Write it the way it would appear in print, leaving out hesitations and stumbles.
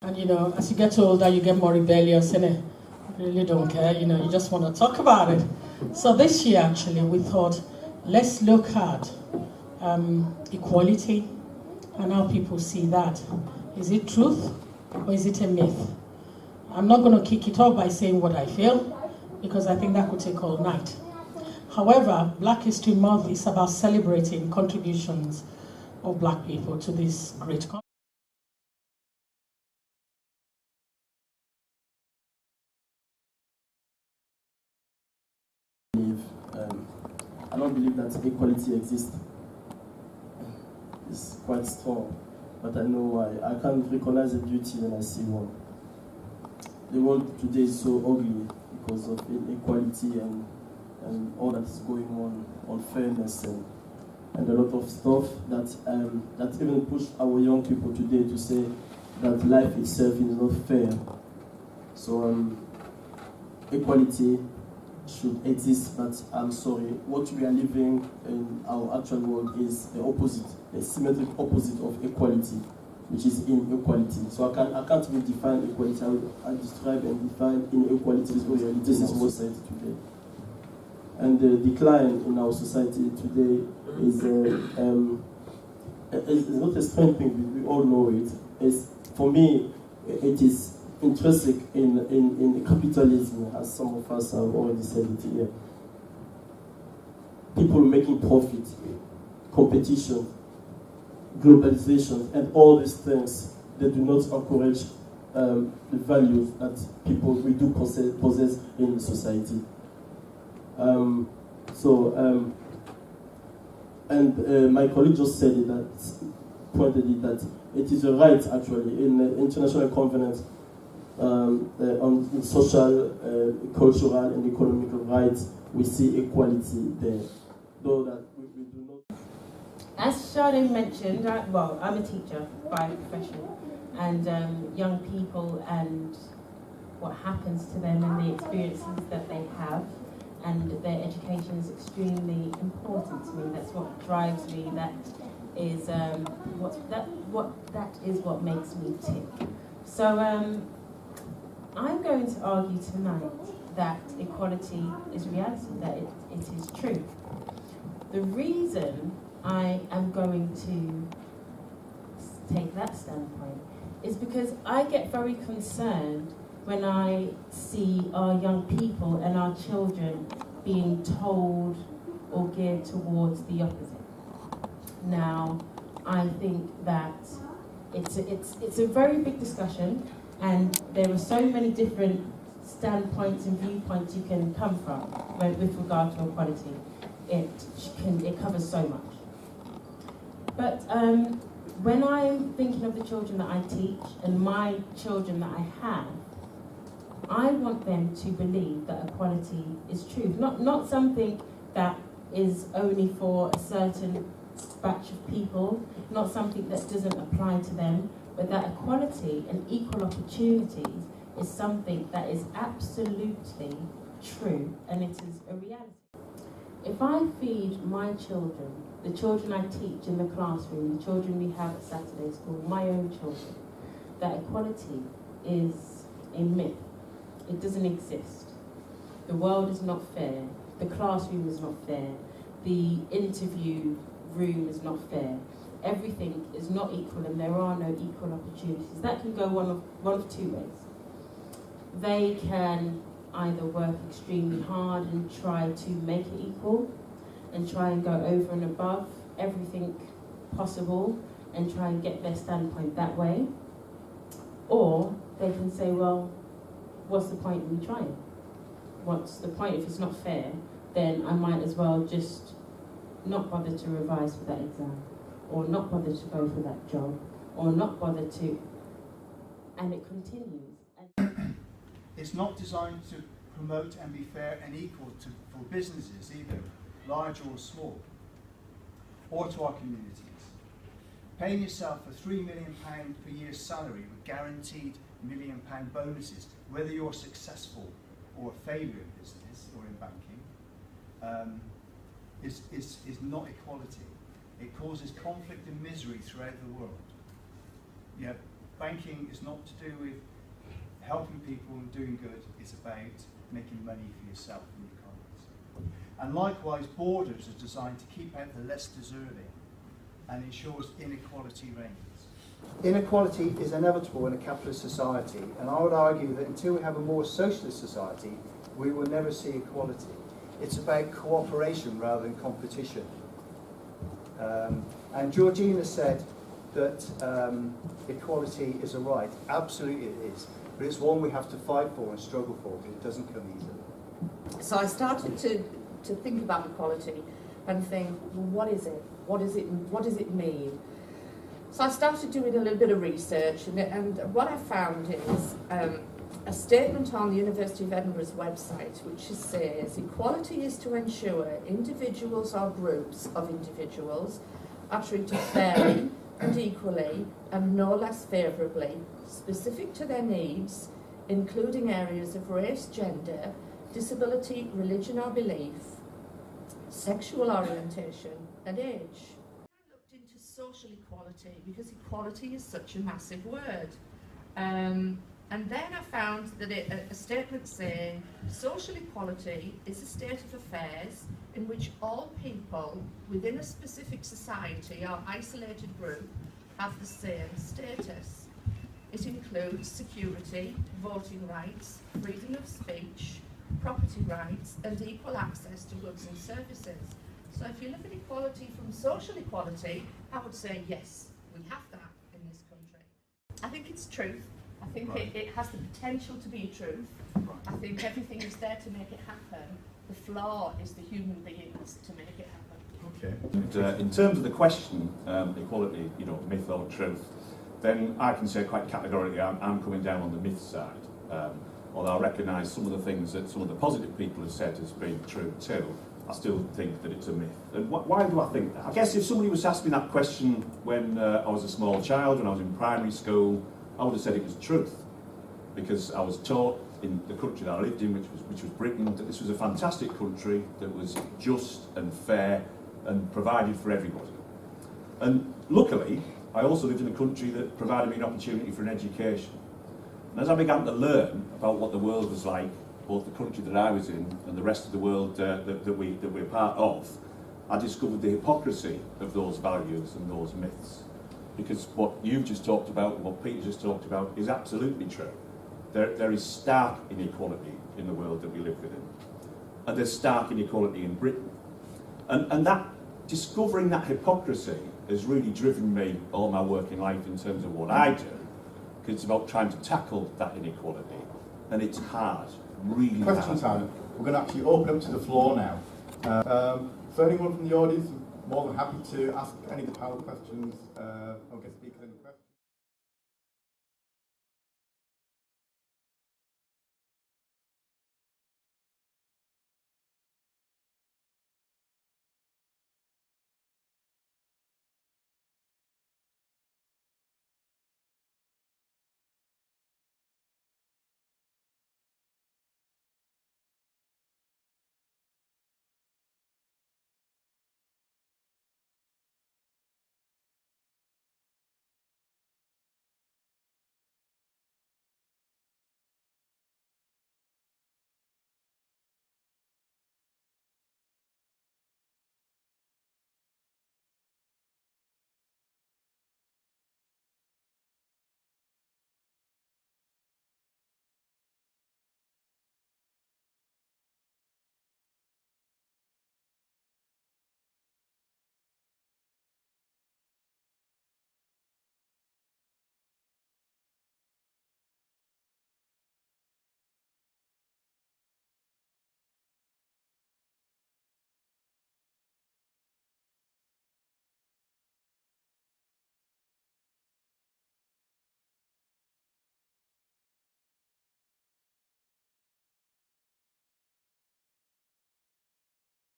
And as you get older, you get more rebellious, and you really don't care, you just want to talk about it. So this year, actually, we thought, let's look at equality and how people see that. Is it truth or is it a myth? I'm not going to kick it off by saying what I feel, because I think that could take all night. However, Black History Month is about celebrating contributions of Black people to this great country. I don't believe that equality exists. It's quite strong, but I know why. I can't recognize the beauty when I see one. The world today is so ugly because of inequality and all that is going on, unfairness and a lot of stuff that even push our young people today to say that life itself is not fair. So equality should exist, but I'm sorry, what we are living in our actual world is the opposite, the symmetric opposite of equality, which is inequality. So I can't even define equality. I describe and define inequality as realities in our society today. And the decline in our society today is not a strange thing. We all know it. For me, it is intrinsic in capitalism, as some of us have already said it here. People making profit, competition, globalization, and all these things that do not encourage the values that we do possess in society. My colleague just said it, pointed it, that it is a right, actually, in the International Covenant on social, cultural, and economic rights. We see equality there, though that we do not. As Sade mentioned, I'm a teacher by profession, and young people and what happens to them and the experiences that they have, and their education is extremely important to me. That's what drives me. That is what makes me tick. So I'm going to argue tonight that equality is reality, that it is true. The reason I am going to take that standpoint is because I get very concerned when I see our young people and our children being told or geared towards the opposite. Now, I think that it's a very big discussion, and there are so many different standpoints and viewpoints you can come from with regard to equality. It covers so much. But when I'm thinking of the children that I teach and my children that I have, I want them to believe that equality is true. Not something that is only for a certain batch of people, not something that doesn't apply to them, but that equality and equal opportunities is something that is absolutely true, and it is a reality. If I feed my children, the children I teach in the classroom, the children we have at Saturday school, my own children, that equality is a myth. It doesn't exist. The world is not fair. The classroom is not fair. The interview room is not fair. Everything is not equal, and there are no equal opportunities. That can go one of two ways. They can either work extremely hard and try to make it equal, and try and go over and above everything possible and try and get their standpoint that way. Or they can say, well, what's the point in me trying? What's the point? If it's not fair, then I might as well just not bother to revise for that exam, or not bother to go for that job, or not bother to, and it continues. It's not designed to promote and be fair and equal for businesses either, large or small, or to our communities. Paying yourself a £3 million per year salary with guaranteed £1 million bonuses, whether you're successful or a failure in business or in banking, is not equality. It causes conflict and misery throughout the world. You have banking is not to do with helping people and doing good, it's about making money for yourself and your colleagues. And likewise, borders are designed to keep out the less deserving and ensures inequality reigns. Inequality is inevitable in a capitalist society, and I would argue that until we have a more socialist society, we will never see equality. It's about cooperation rather than competition. And Georgina said that equality is a right. Absolutely it is. But it's one we have to fight for and struggle for, because it doesn't come easily. So I started to think about equality and think, well, what is it? What does it mean? So I started doing a little bit of research, and what I found is a statement on the University of Edinburgh's website, which says, equality is to ensure individuals or groups of individuals are treated fairly and equally and no less favourably, specific to their needs, including areas of race, gender, disability, religion or belief, sexual orientation and age. I looked into social equality because equality is such a massive word. And then I found that a statement saying social equality is a state of affairs in which all people within a specific society or isolated group have the same status. It includes security, voting rights, freedom of speech, property rights and equal access to goods and services. So if you look at equality from social equality, I would say yes, we have that in this country. I think it's truth. I think it has the potential to be truth. I think everything is there to make it happen. The flaw is the human beings to make it happen. Okay. And, in terms of the question, equality, myth or truth, then I can say quite categorically I'm coming down on the myth side. Although I recognise some of the things that some of the positive people have said as being true too, I still think that it's a myth. And why do I think that? I guess if somebody was asking that question when I was a small child, when I was in primary school, I would have said it was truth, because I was taught in the country that I lived in, which was Britain, that this was a fantastic country that was just and fair and provided for everybody. And luckily, I also lived in a country that provided me an opportunity for an education. And as I began to learn about what the world was like, both the country that I was in and the rest of the world that we're part of, I discovered the hypocrisy of those values and those myths. Because what you've just talked about and what Peter just talked about is absolutely true. There is stark inequality in the world that we live within. And there's stark inequality in Britain. And that discovering that hypocrisy has really driven me all my working life in terms of what I do. Because it's about trying to tackle that inequality. And it's hard, really hard. Question time. We're going to actually open up to the floor now. So anyone from the audience, more than happy to ask any of the panel questions or get speakers any questions.